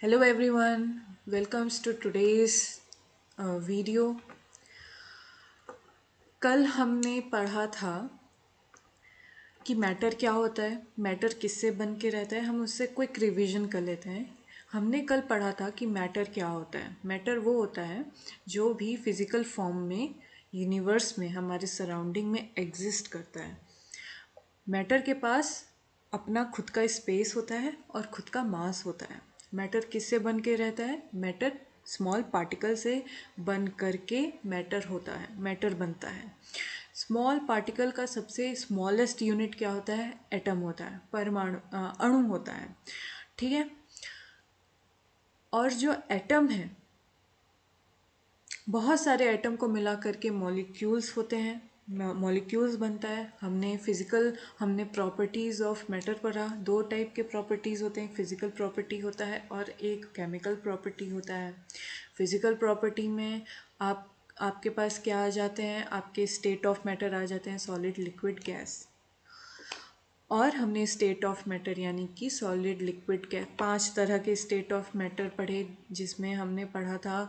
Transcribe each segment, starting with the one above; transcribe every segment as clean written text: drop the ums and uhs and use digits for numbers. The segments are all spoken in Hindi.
Hello everyone, welcomes to today's video. कल हमने पढ़ा था कि मैटर क्या होता है, मैटर किससे बन के रहता है। हम उससे क्विक रिवीजन कर लेते हैं। हमने कल पढ़ा था कि मैटर क्या होता है। मैटर वो होता है जो भी फिजिकल फॉर्म में यूनिवर्स में हमारे सराउंडिंग में एग्जिस्ट करता है। मैटर के पास अपना खुद का स्पेस होता है और खुद का मास होता है। मैटर किससे बन के रहता है? मैटर स्मॉल पार्टिकल से बन करके मैटर होता है, मैटर बनता है। स्मॉल पार्टिकल का सबसे स्मॉलेस्ट यूनिट क्या होता है? एटम होता है, परमाणु अणु होता है। ठीक है। और जो एटम है, बहुत सारे एटम को मिला करके मॉलिक्यूल्स होते हैं, मॉलिक्यूल्स बनता है। हमने प्रॉपर्टीज़ ऑफ मैटर पढ़ा। दो टाइप के प्रॉपर्टीज़ होते हैं, फिजिकल प्रॉपर्टी होता है और एक केमिकल प्रॉपर्टी होता है। फिजिकल प्रॉपर्टी में आपके पास क्या आ जाते हैं? आपके स्टेट ऑफ मैटर आ जाते हैं, सॉलिड, लिक्विड, गैस। और हमने स्टेट ऑफ मैटर यानी कि सॉलिड, लिक्विड, गैस, 5 तरह के स्टेट ऑफ मैटर पढ़े, जिसमें हमने पढ़ा था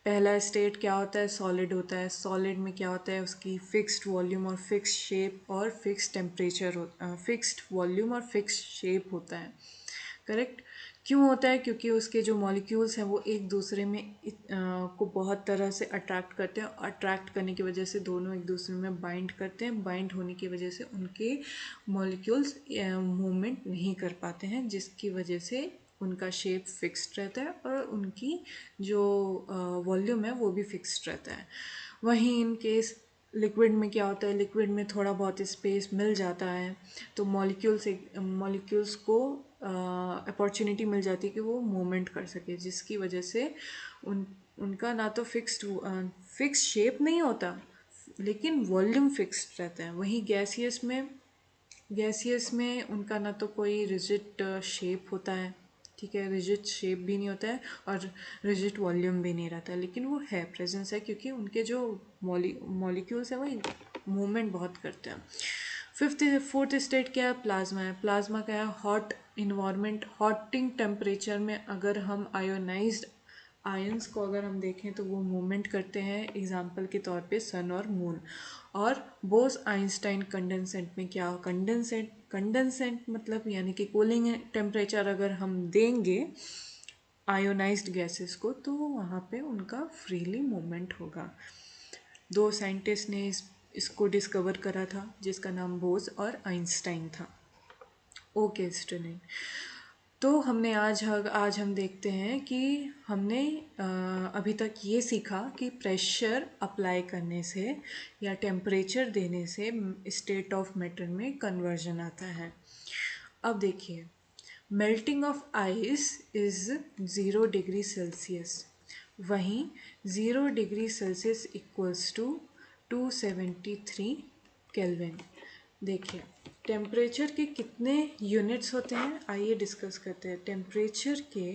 पहला स्टेट क्या होता है? सॉलिड होता है। सॉलिड में क्या होता है? उसकी फिक्स्ड वॉल्यूम और फिक्स्ड शेप और फिक्स्ड टेम्परेचर फिक्स्ड वॉल्यूम और फिक्स्ड शेप होता है। करेक्ट। क्यों होता है? क्योंकि उसके जो मॉलिक्यूल्स हैं वो एक दूसरे में को बहुत तरह से अट्रैक्ट करते हैं। अट्रैक्ट करने की वजह से दोनों एक दूसरे में बाइंड करते हैं। बाइंड होने की वजह से उनके मॉलिक्यूल्स मूवमेंट नहीं कर पाते हैं, जिसकी वजह से उनका शेप फिक्स्ड रहता है और उनकी जो वॉल्यूम है वो भी फिक्स्ड रहता है। वहीं इन केस लिक्विड में क्या होता है? लिक्विड में थोड़ा बहुत स्पेस मिल जाता है तो मॉलिक्यूल्स को अपॉर्चुनिटी मिल जाती है कि वो मूवमेंट कर सके, जिसकी वजह से उनका ना तो फिक्स्ड शेप नहीं होता, लेकिन वॉल्यूम फिक्स्ड रहता है। वहीं गैसियस में उनका ना तो कोई रिजिड शेप होता है, ठीक है, रिजिड शेप भी नहीं होता है और रिजिड वॉल्यूम भी नहीं रहता है, लेकिन वो है, प्रेजेंस है, क्योंकि उनके जो मॉलिक्यूल्स हैं वो मूवमेंट बहुत करते हैं। फोर्थ स्टेट क्या है? प्लाज्मा है। प्लाज्मा क्या है? हॉट इन्वायरमेंट, हॉटिंग टेम्परेचर में अगर हम आयोनाइज्ड आयंस को अगर हम देखें तो वो मूवमेंट करते हैं। एग्जाम्पल के तौर पे सन और मून। और बोस आइंस्टाइन कंडेंसेंट में क्या? कंडेंसेंट मतलब यानी कि कूलिंग टेम्परेचर अगर हम देंगे आयोनाइज्ड गैसेस को तो वहाँ पे उनका फ्रीली मूवमेंट होगा। दो साइंटिस्ट ने इसको डिस्कवर करा था, जिसका नाम बोस और आइंस्टाइन था। ओके स्टूडेंट, तो हमने आज हम देखते हैं कि हमने अभी तक ये सीखा कि प्रेशर अप्लाई करने से या टेम्परेचर देने से स्टेट ऑफ मैटर में कन्वर्जन आता है। अब देखिए, melting of ice is 0 degree Celsius. वहीं 0 degree Celsius equals to 273 kelvin. देखिए, टेम्परेचर के कितने यूनिट्स होते हैं, आइए डिस्कस करते हैं। टेम्परेचर के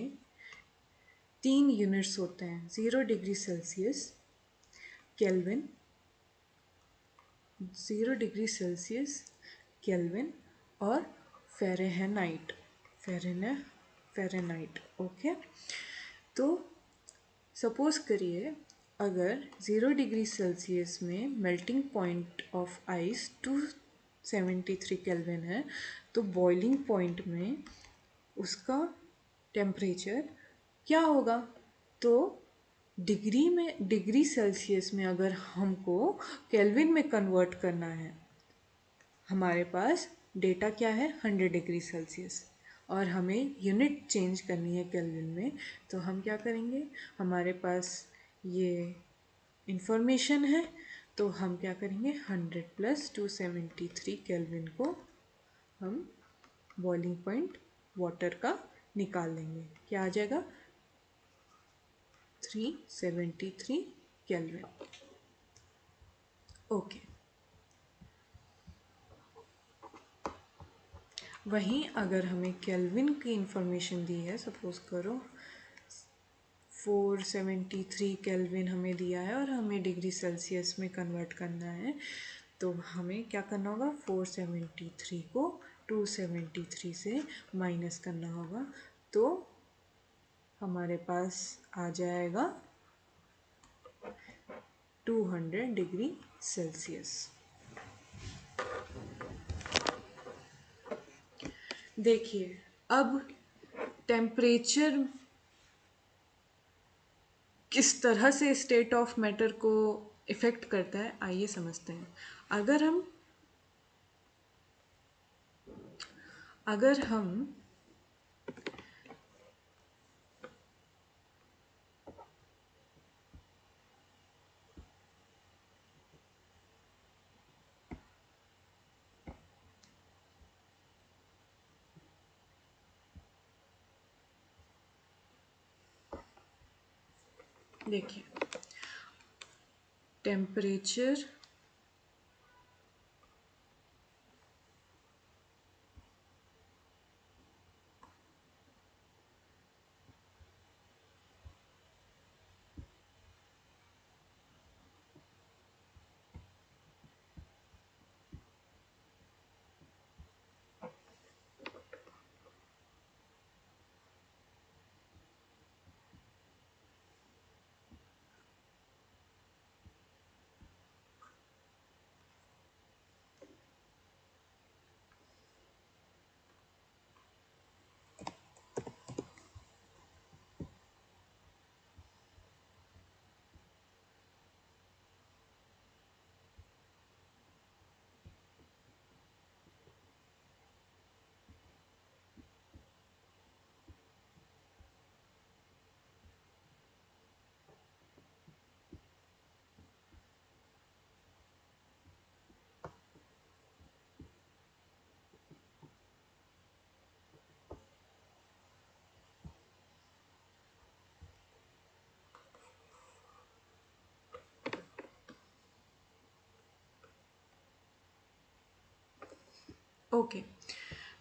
3 यूनिट्स होते हैं, 0 degree Celsius, kelvin, 0 degree Celsius, kelvin और फ़ारेनहाइट। फ़ारेनहाइट। ओके। तो सपोज करिए, अगर 0 डिग्री सेल्सियस में melting point of ice 273 kelvin है, तो बॉइलिंग पॉइंट में उसका टेम्परेचर क्या होगा? तो डिग्री सेल्सियस में अगर हमको केल्विन में कन्वर्ट करना है, हमारे पास डेटा क्या है? 100 डिग्री सेल्सियस, और हमें यूनिट चेंज करनी है केल्विन में। तो हम क्या करेंगे? हमारे पास ये इंफॉर्मेशन है, तो हम क्या करेंगे? 100 प्लस 273 केल्विन को हम बॉइलिंग पॉइंट वाटर का निकाल लेंगे। क्या आ जाएगा? 373 केल्विन। ओके। वहीं अगर हमें केल्विन की इंफॉर्मेशन दी है, सपोज करो 473 केल्विन हमें दिया है और हमें डिग्री सेल्सियस में कन्वर्ट करना है, तो हमें क्या करना होगा? 473 को 273 से माइनस करना होगा, तो हमारे पास आ जाएगा 200 डिग्री सेल्सियस। देखिए अब टेम्परेचर किस तरह से स्टेट ऑफ मैटर को इफ़ेक्ट करता है, आइए समझते हैं। अगर हम देखिए टेम्परेचर ओके,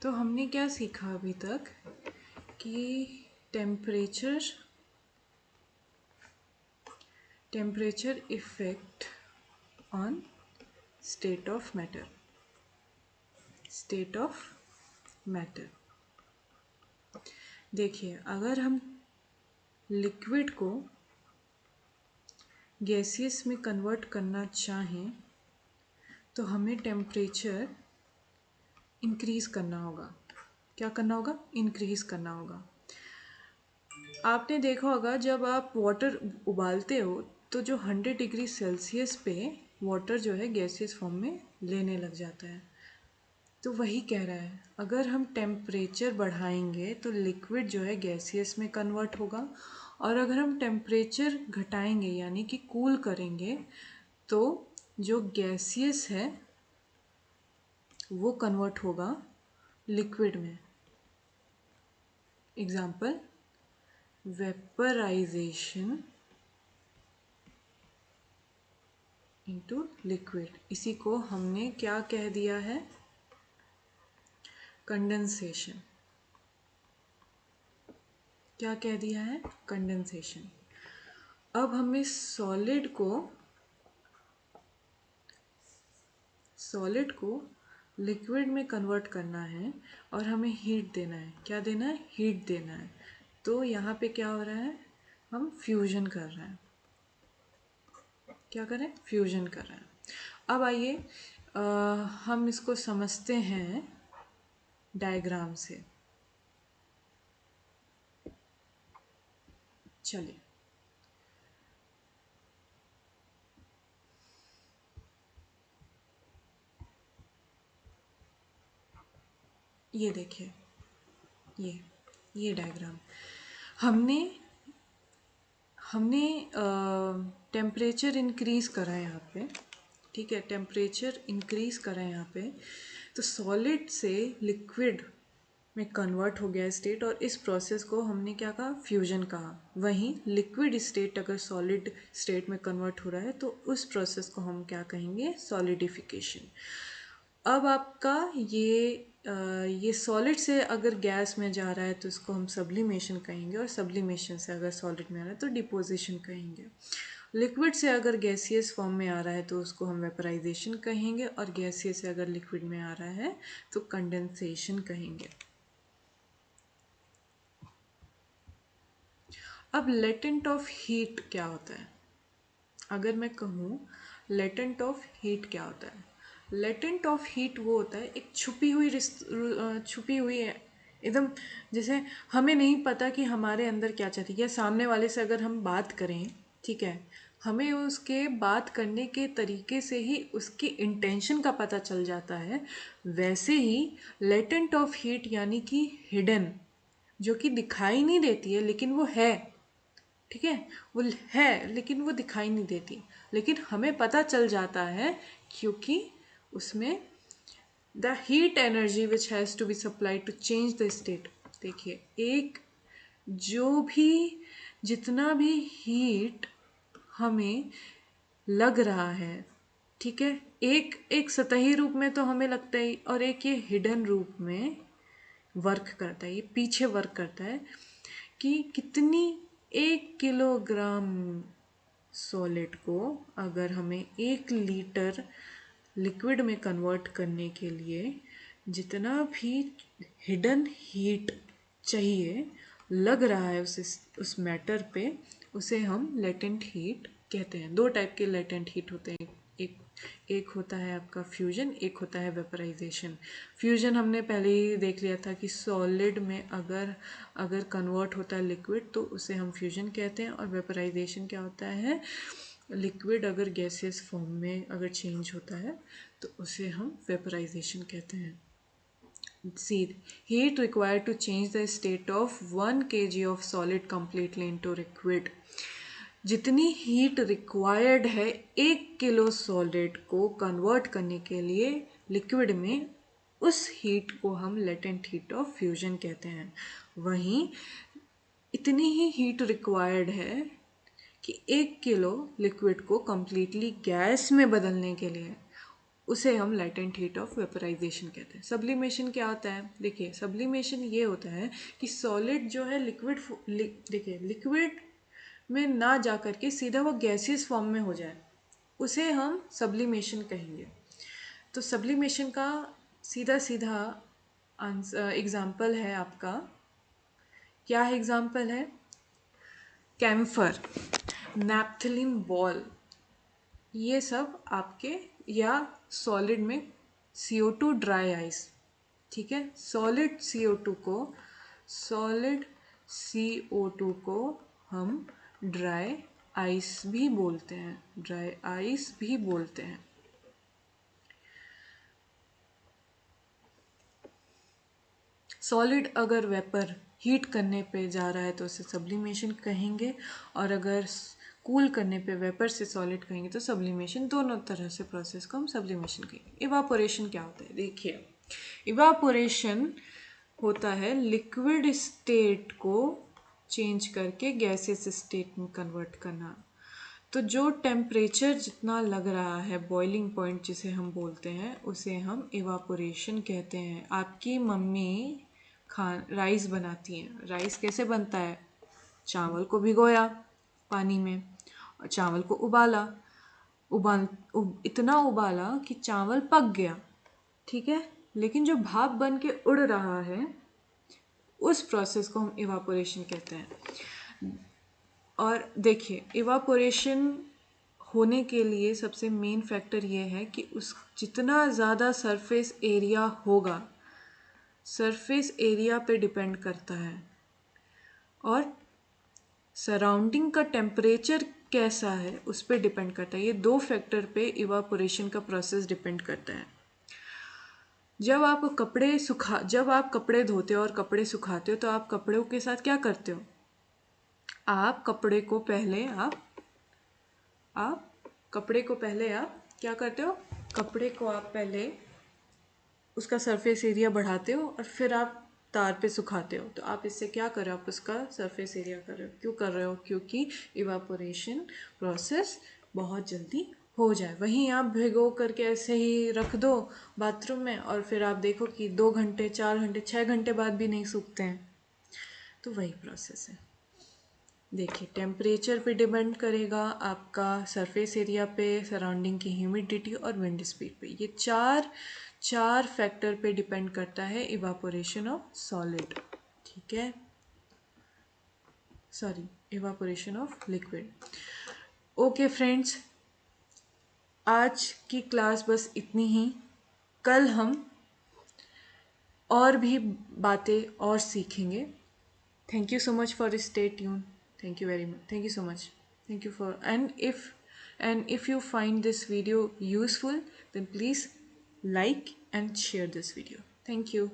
तो हमने क्या सीखा अभी तक कि temperature temperature effect on state of matter. State of matter, देखिए अगर हम लिक्विड को गैसियस में कन्वर्ट करना चाहें तो हमें टेम्परेचर इंक्रीज़ करना होगा। क्या करना होगा? इंक्रीज़ करना होगा। आपने देखा होगा जब आप वाटर उबालते हो तो जो 100 डिग्री सेल्सियस पे वाटर जो है गैसियस फॉर्म में लेने लग जाता है। तो वही कह रहा है, अगर हम टेम्परेचर बढ़ाएंगे तो लिक्विड जो है गैसियस में कन्वर्ट होगा, और अगर हम टेम्परेचर घटाएंगे यानी कि कूल करेंगे तो जो गैसियस है वो कन्वर्ट होगा लिक्विड में। एग्जाम्पल वेपराइजेशन इनटू लिक्विड, इसी को हमने क्या कह दिया है? कंडेंसेशन। क्या कह दिया है? कंडेंसेशन। अब हमें सॉलिड को लिक्विड में कन्वर्ट करना है और हमें हीट देना है। क्या देना है? हीट देना है। तो यहाँ पे क्या हो रहा है? हम फ्यूजन कर रहे हैं। क्या करें? फ्यूजन कर रहे हैं। अब आइए हम इसको समझते हैं डायग्राम से। चलिए, ये देखिए, ये डायग्राम हमने हमने टेम्परेचर इंक्रीज़ करा है यहाँ पे। ठीक है, टेम्परेचर इंक्रीज़ करा है यहाँ पे, तो सॉलिड से लिक्विड में कन्वर्ट हो गया स्टेट, और इस प्रोसेस को हमने क्या कहा? फ्यूजन कहा। वहीं लिक्विड स्टेट अगर सॉलिड स्टेट में कन्वर्ट हो रहा है तो उस प्रोसेस को हम क्या कहेंगे? सॉलिडिफिकेशन। अब आपका ये सॉलिड से अगर गैस में जा रहा है तो इसको हम सब्लिमेशन कहेंगे, और सब्लिमेशन से अगर सॉलिड में आ रहा है तो डिपोजिशन कहेंगे। लिक्विड से अगर गैसियस फॉर्म में आ रहा है तो उसको हम वेपराइजेशन कहेंगे, और गैसियस से अगर लिक्विड में आ रहा है तो कंडेंसेशन कहेंगे। अब लेटेंट ऑफ हीट क्या होता है? अगर मैं कहूँ लेटेंट ऑफ हीट क्या होता है, लेटेंट ऑफ हीट वो होता है एक छुपी हुई है एकदम, जैसे हमें नहीं पता कि हमारे अंदर क्या चल रही है। सामने वाले से अगर हम बात करें, ठीक है, हमें उसके बात करने के तरीके से ही उसके इंटेंशन का पता चल जाता है। वैसे ही लेटेंट ऑफ हीट यानी कि हिडन, जो कि दिखाई नहीं देती है लेकिन वो है, ठीक है, वो है लेकिन वो दिखाई नहीं देती, लेकिन हमें पता चल जाता है क्योंकि उसमें the heat energy which has to be supplied to change the state. देखिए, एक जो भी जितना भी हीट हमें लग रहा है, ठीक है, एक एक सतही रूप में तो हमें लगता है, और एक ये हिडन रूप में वर्क करता है, ये पीछे वर्क करता है कि कितनी 1 किलोग्राम सॉलिड को अगर हमें 1 लीटर लिक्विड में कन्वर्ट करने के लिए जितना भी हिडन हीट चाहिए लग रहा है उस मैटर पे, उसे हम लेटेंट हीट कहते हैं। दो टाइप के लेटेंट हीट होते हैं, एक एक होता है आपका फ्यूजन, एक होता है वेपराइजेशन। फ्यूजन हमने पहले ही देख लिया था कि सॉलिड में अगर अगर कन्वर्ट होता है लिक्विड तो उसे हम फ्यूजन कहते हैं, और वेपराइजेशन क्या होता है, लिक्विड अगर गैसियस फॉर्म में अगर चेंज होता है तो उसे हम वेपराइजेशन कहते हैं। See, heat required to change the state of 1 kg of solid completely into liquid. जितनी हीट रिक्वायर्ड है 1 किलो सॉलिड को कन्वर्ट करने के लिए लिक्विड में, उस हीट को हम लेटेंट हीट ऑफ फ्यूजन कहते हैं। वहीं इतनी ही हीट रिक्वायर्ड है कि 1 किलो लिक्विड को कम्प्लीटली गैस में बदलने के लिए, उसे हम लेटेंट हीट ऑफ वेपराइजेशन कहते हैं। सब्लिमेशन क्या होता है? देखिए, सब्लिमेशन ये होता है कि सॉलिड जो है देखिए लिक्विड में ना जा करके सीधा वो गैसियस फॉर्म में हो जाए, उसे हम सब्लिमेशन कहेंगे। तो सब्लिमेशन का सीधा सीधा एग्जाम्पल है आपका, क्या एग्जाम्पल है? कैम्फर, नैप्थलीन बॉल, ये सब आपके, या सॉलिड में CO2 ड्राई आइस, ठीक है, सॉलिड CO2 को हम ड्राई आइस भी बोलते हैं, ड्राई आइस भी बोलते हैं। सॉलिड अगर वेपर हीट करने पे जा रहा है तो उसे सब्लिमेशन कहेंगे, और अगर कूल करने पे वेपर से सॉलिड कहेंगे तो सब्लिमेशन। दोनों तरह से प्रोसेस को हम सब्लिमेशन कहेंगे। इवापोरेशन क्या होता है? देखिए, इवापोरेशन होता है लिक्विड स्टेट को चेंज करके गैसियस स्टेट में कन्वर्ट करना। तो जो टेम्परेचर जितना लग रहा है, बॉइलिंग पॉइंट जिसे हम बोलते हैं, उसे हम इवापोरेशन कहते हैं। आपकी मम्मी राइस बनाती हैं। राइस कैसे बनता है? चावल को भिगोया पानी में, और चावल को इतना उबाला कि चावल पक गया, ठीक है, लेकिन जो भाप बन के उड़ रहा है उस प्रोसेस को हम इवापोरेशन कहते हैं। और देखिए, इवापोरेशन होने के लिए सबसे मेन फैक्टर ये है कि उस जितना ज़्यादा सरफेस एरिया होगा, सरफेस एरिया पे डिपेंड करता है, और सराउंडिंग का टेम्परेचर कैसा है उस पर डिपेंड करता है। ये दो फैक्टर पे इवापोरेशन का प्रोसेस डिपेंड करता है। जब आप कपड़े धोते हो और कपड़े सुखाते हो तो आप कपड़ों के साथ क्या करते हो? आप कपड़े को पहले आप क्या करते हो? कपड़े को आप पहले उसका सरफेस एरिया बढ़ाते हो और फिर आप तार पे सुखाते हो। तो आप इससे क्या कर रहे हो? आप उसका सरफेस एरिया कर रहे हो। क्यों कर रहे हो? क्योंकि इवापोरेशन प्रोसेस बहुत जल्दी हो जाए। वहीं आप भिगो करके ऐसे ही रख दो बाथरूम में, और फिर आप देखो कि 2 घंटे, 4 घंटे, 6 घंटे बाद भी नहीं सूखते हैं। तो वही प्रोसेस है। देखिए, टेम्परेचर पे डिपेंड करेगा, आपका सरफेस एरिया पे, सराउंडिंग की ह्यूमिडिटी और विंड स्पीड पे। ये चार फैक्टर पे डिपेंड करता है इवापोरेशन ऑफ सॉलिड, ठीक है। Sorry, evaporation of liquid. Okay friends, आज की क्लास बस इतनी ही। कल हम और भी बातें और सीखेंगे। Thank you so much for stay tuned. Thank you very much. Thank you so much. Thank you for, and if you find this video useful, then please like and share this video. Thank you.